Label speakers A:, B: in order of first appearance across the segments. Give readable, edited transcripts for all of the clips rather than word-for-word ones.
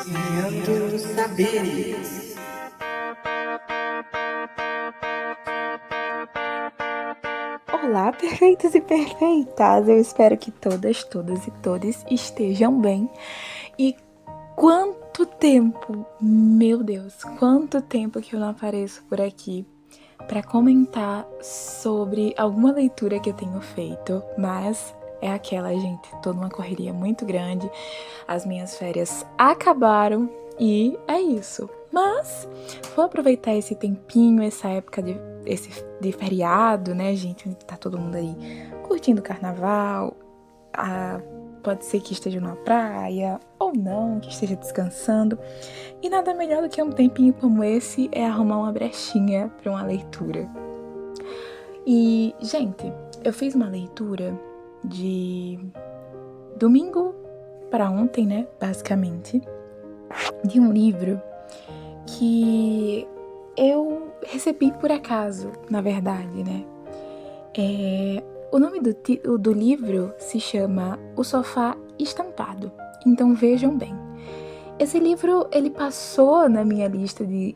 A: Desviando saberes.
B: Olá, perfeitos e perfeitas! Eu espero que todas e todos estejam bem. E quanto tempo, meu Deus, quanto tempo que eu não apareço por aqui para comentar sobre alguma leitura que eu tenho feito, mas é aquela, gente, toda uma correria muito grande. As minhas férias acabaram e é isso. Mas vou aproveitar esse tempinho, essa época de feriado, né, gente? Tá todo mundo aí curtindo o carnaval. Pode ser que esteja numa praia ou não, que esteja descansando. E nada melhor do que um tempinho como esse é arrumar uma brechinha para uma leitura. E, gente, eu fiz uma leitura de domingo para ontem, né, basicamente, de um livro que eu recebi por acaso, na verdade, né? O nome do livro se chama O Sofá Estampado. Então vejam bem. Esse livro, ele passou na minha lista de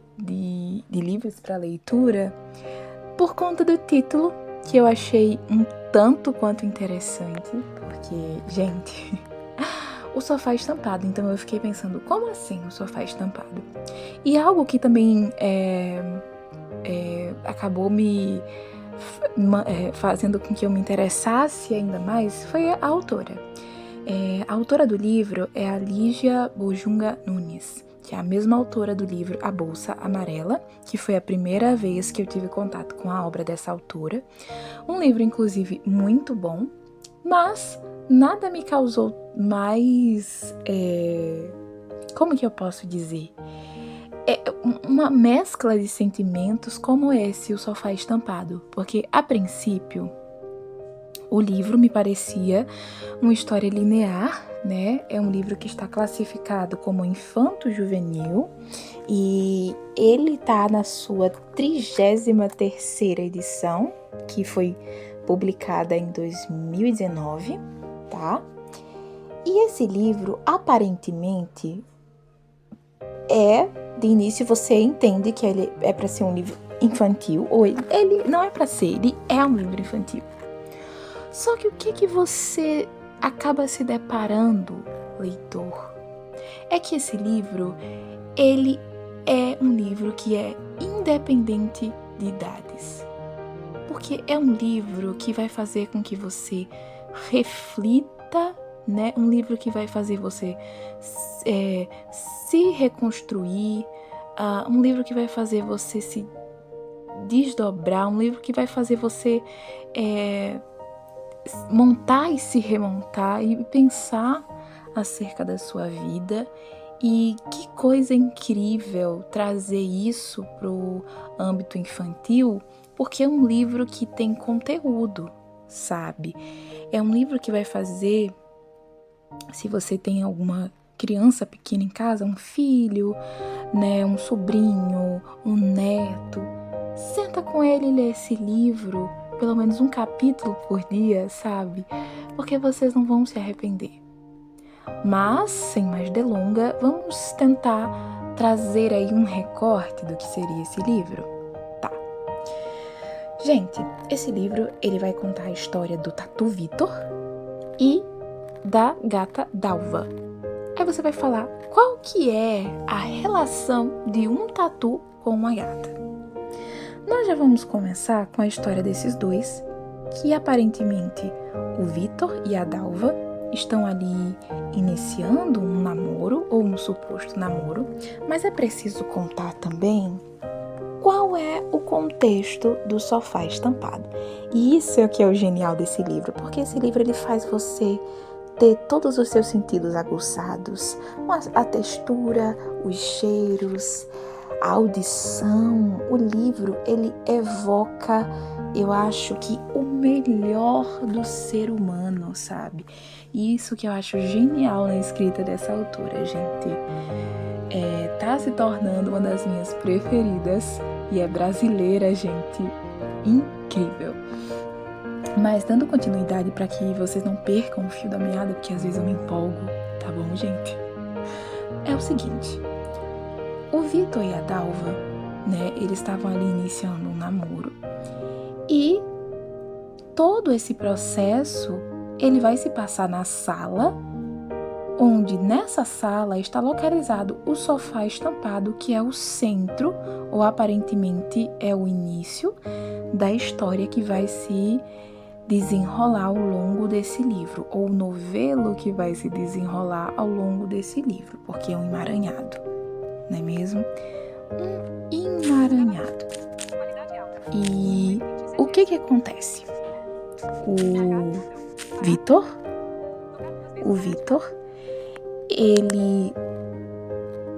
B: livros para leitura por conta do título, que eu achei um tanto quanto interessante, porque, gente, o sofá estampado. Então eu fiquei pensando, como assim o sofá estampado? E algo que também acabou me fazendo com que eu me interessasse ainda mais foi a autora. A autora do livro é a Lígia Bojunga Nunes, que é a mesma autora do livro A Bolsa Amarela, que foi a primeira vez que eu tive contato com a obra dessa autora. Um livro, inclusive, muito bom, mas nada me causou mais... como que eu posso dizer? Uma mescla de sentimentos como esse, O Sofá Estampado. Porque, a princípio, o livro me parecia uma história linear, né? É um livro que está classificado como infanto-juvenil e ele está na sua 33ª edição, que foi publicada em 2019, tá? E esse livro, aparentemente, de início você entende que ele é para ser um livro infantil, ou ele não é para ser, ele é um livro infantil. Só que o que você acaba se deparando, leitor, é que esse livro, ele é um livro que é independente de idades. Porque é um livro que vai fazer com que você reflita, né? Um livro que vai fazer você se reconstruir, um livro que vai fazer você se desdobrar, um livro que vai fazer você montar e se remontar e pensar acerca da sua vida. E que coisa incrível trazer isso para o âmbito infantil, porque é um livro que tem conteúdo, sabe? É um livro que vai fazer, se você tem alguma criança pequena em casa, um filho, né, um sobrinho, um neto, senta com ele e lê esse livro, pelo menos um capítulo por dia, sabe? Porque vocês não vão se arrepender. Mas, sem mais delonga, vamos tentar trazer aí um recorte do que seria esse livro. Tá. Gente, esse livro, ele vai contar a história do Tatu Vitor e da gata Dalva. Aí você vai falar, qual que é a relação de um tatu com uma gata? Nós já vamos começar com a história desses dois, que aparentemente o Vitor e a Dalva estão ali iniciando um namoro ou um suposto namoro, mas é preciso contar também qual é o contexto do Sofá Estampado. E isso é o que é o genial desse livro, porque esse livro ele faz você ter todos os seus sentidos aguçados, a textura, os cheiros, a audição. O livro, ele evoca, eu acho que o melhor do ser humano, sabe? E isso que eu acho genial na escrita dessa autora, gente. Tá se tornando uma das minhas preferidas e é brasileira, gente. Incrível. Mas dando continuidade para que vocês não percam o fio da meada, porque às vezes eu me empolgo, tá bom, gente? é o seguinte: o Vitor e a Dalva, né, eles estavam ali iniciando um namoro e todo esse processo ele vai se passar na sala, onde nessa sala está localizado o sofá estampado, que é o centro, ou aparentemente é o início da história que vai se desenrolar ao longo desse livro, ou o novelo que vai se desenrolar ao longo desse livro, porque é um emaranhado, não é mesmo? Um emaranhado. E o que acontece? O Vitor, ele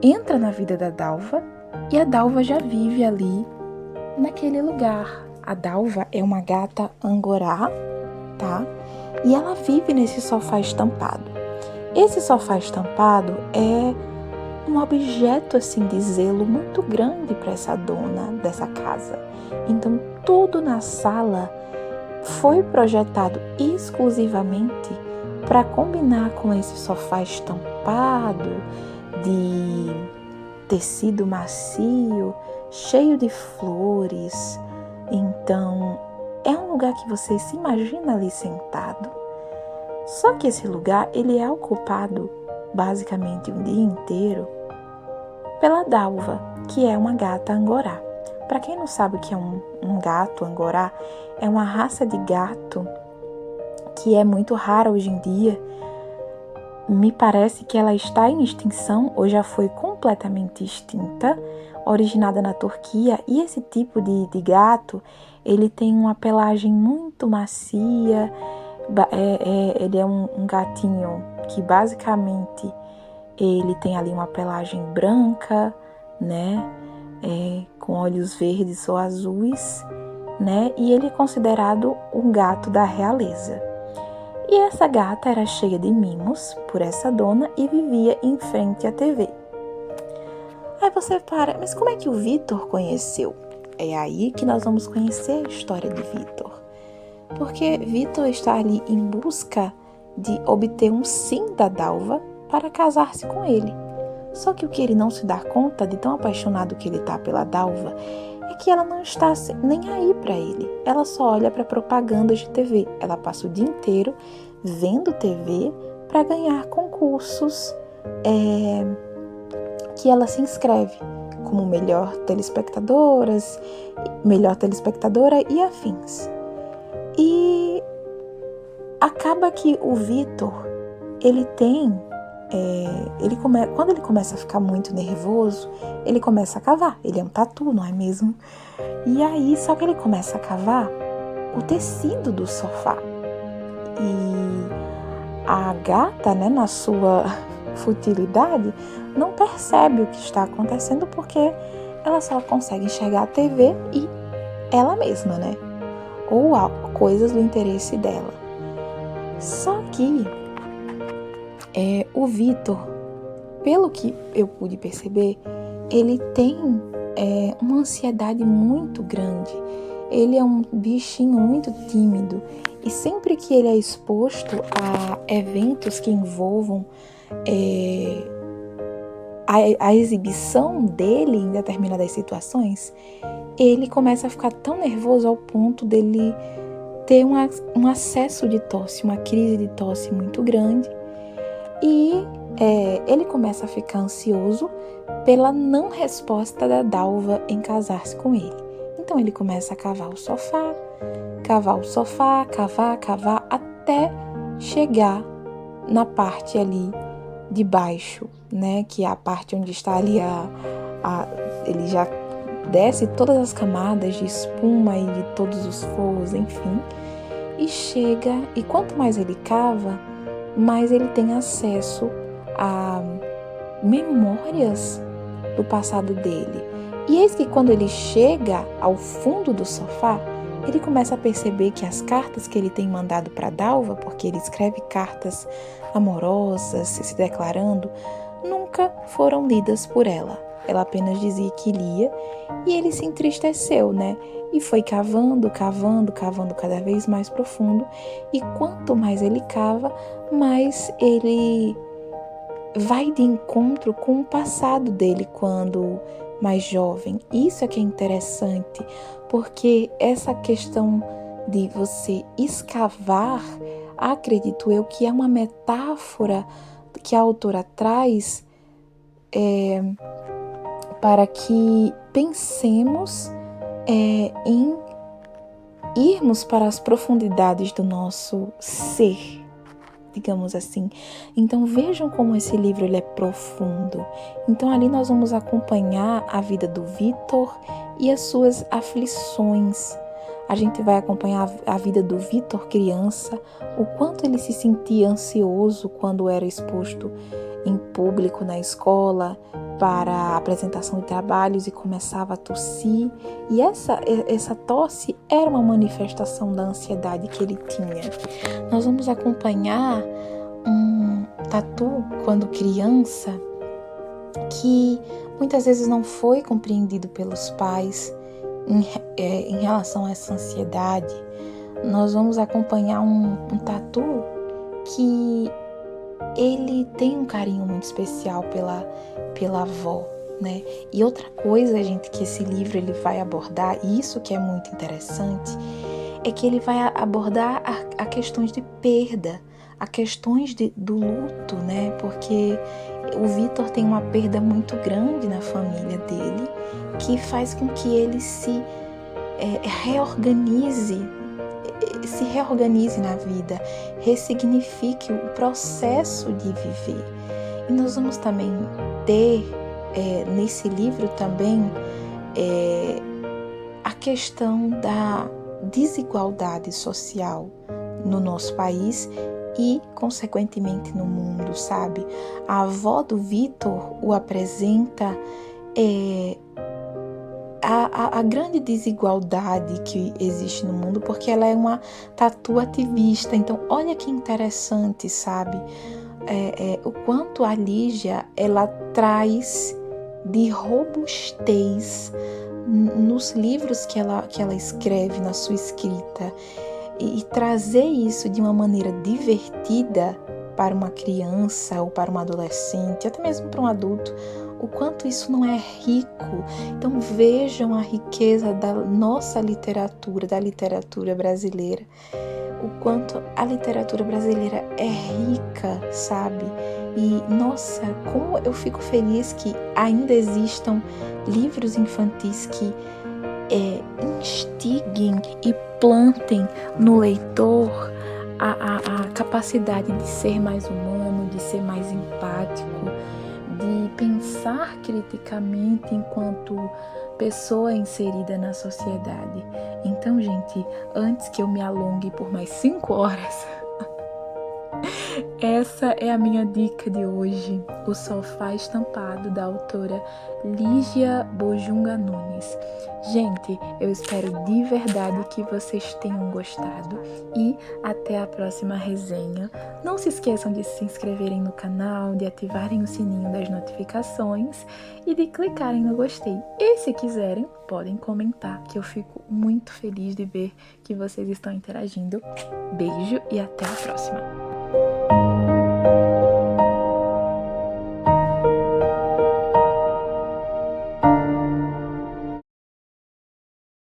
B: entra na vida da Dalva e a Dalva já vive ali naquele lugar. A Dalva é uma gata angorá, tá? E ela vive nesse sofá estampado. Esse sofá estampado é um objeto assim de zelo muito grande para essa dona dessa casa. Então tudo na sala foi projetado exclusivamente para combinar com esse sofá estampado de tecido macio, cheio de flores. Então é um lugar que você se imagina ali sentado. Só que esse lugar ele é ocupado basicamente um dia inteiro pela Dalva, que é uma gata angorá. Para quem não sabe o que é um gato angorá, é uma raça de gato que é muito rara hoje em dia. Me parece que ela está em extinção ou já foi completamente extinta, originada na Turquia. E esse tipo de gato, ele tem uma pelagem muito macia. Ele é um gatinho que basicamente ele tem ali uma pelagem branca, né? Com olhos verdes ou azuis, né? E ele é considerado um gato da realeza. E essa gata era cheia de mimos por essa dona e vivia em frente à TV. Aí você para, mas como é que o Vitor conheceu? É aí que nós vamos conhecer a história de Vitor. Porque Vitor está ali em busca de obter um sim da Dalva para casar-se com ele. Só que o que ele não se dá conta de tão apaixonado que ele está pela Dalva é que ela não está nem aí para ele. Ela só olha para propagandas de TV. Ela passa o dia inteiro vendo TV para ganhar concursos que ela se inscreve como melhor telespectadora e afins. E acaba que o Vitor, quando ele começa a ficar muito nervoso, ele começa a cavar. Ele é um tatu, não é mesmo? E aí, só que ele começa a cavar o tecido do sofá. E a gata, né, na sua futilidade, não percebe o que está acontecendo porque ela só consegue enxergar a TV e ela mesma, né? Ou coisas do interesse dela. Só que o Vitor, pelo que eu pude perceber, ele tem uma ansiedade muito grande. Ele é um bichinho muito tímido e sempre que ele é exposto a eventos que envolvam a exibição dele em determinadas situações, ele começa a ficar tão nervoso ao ponto dele ter um acesso de tosse, uma crise de tosse muito grande. E ele começa a ficar ansioso pela não resposta da Dalva em casar-se com ele. Então ele começa a cavar o sofá, cavar, até chegar na parte ali de baixo, né? Que é a parte onde está ali ele já desce todas as camadas de espuma e de todos os forros, enfim. E chega, e quanto mais ele cava, mais ele tem acesso a memórias do passado dele. E eis que quando ele chega ao fundo do sofá, ele começa a perceber que as cartas que ele tem mandado para Dalva, porque ele escreve cartas amorosas, se declarando, nunca foram lidas por ela. Ela apenas dizia que lia e ele se entristeceu, né? E foi cavando cada vez mais profundo. E quanto mais ele cava, mais ele vai de encontro com o passado dele quando mais jovem. Isso é que é interessante, porque essa questão de você escavar, acredito eu que é uma metáfora que a autora traz para que pensemos em irmos para as profundidades do nosso ser, digamos assim. Então vejam como esse livro ele é profundo. Então ali nós vamos acompanhar a vida do Vitor e as suas aflições. A gente vai acompanhar a vida do Vitor criança, o quanto ele se sentia ansioso quando era exposto em público na escola para a apresentação de trabalhos e começava a tossir. E essa tosse era uma manifestação da ansiedade que ele tinha. Nós vamos acompanhar um Tatu quando criança que muitas vezes não foi compreendido pelos pais em relação a essa ansiedade. Nós vamos acompanhar um Tatu que ele tem um carinho muito especial pela avó, né? E outra coisa, gente, que esse livro ele vai abordar, e isso que é muito interessante, é que ele vai abordar a questões de perda, a questões do luto, né? Porque o Vitor tem uma perda muito grande na família dele, que faz com que ele se reorganize na vida, ressignifique o processo de viver. E nós vamos também ter nesse livro também a questão da desigualdade social no nosso país e, consequentemente, no mundo, sabe? A avó do Vitor o apresenta a grande desigualdade que existe no mundo, porque ela é uma tatu ativista. Então, olha que interessante, sabe? O quanto a Lígia, ela traz de robustez nos livros que ela escreve, na sua escrita, e trazer isso de uma maneira divertida para uma criança ou para um adolescente, até mesmo para um adulto, o quanto isso não é rico. Então vejam a riqueza da nossa literatura, da literatura brasileira, o quanto a literatura brasileira é rica, sabe? E nossa, como eu fico feliz que ainda existam livros infantis que instiguem e plantem no leitor a capacidade de ser mais humano, de ser mais empático, de pensar criticamente enquanto pessoa inserida na sociedade. Então, gente, antes que eu me alongue por mais 5 horas, essa é a minha dica de hoje, O Sofá Estampado, da autora Lígia Bojunga Nunes. Gente, eu espero de verdade que vocês tenham gostado e até a próxima resenha. Não se esqueçam de se inscreverem no canal, de ativarem o sininho das notificações e de clicarem no gostei. E se quiserem, podem comentar, que eu fico muito feliz de ver que vocês estão interagindo. Beijo e até a próxima!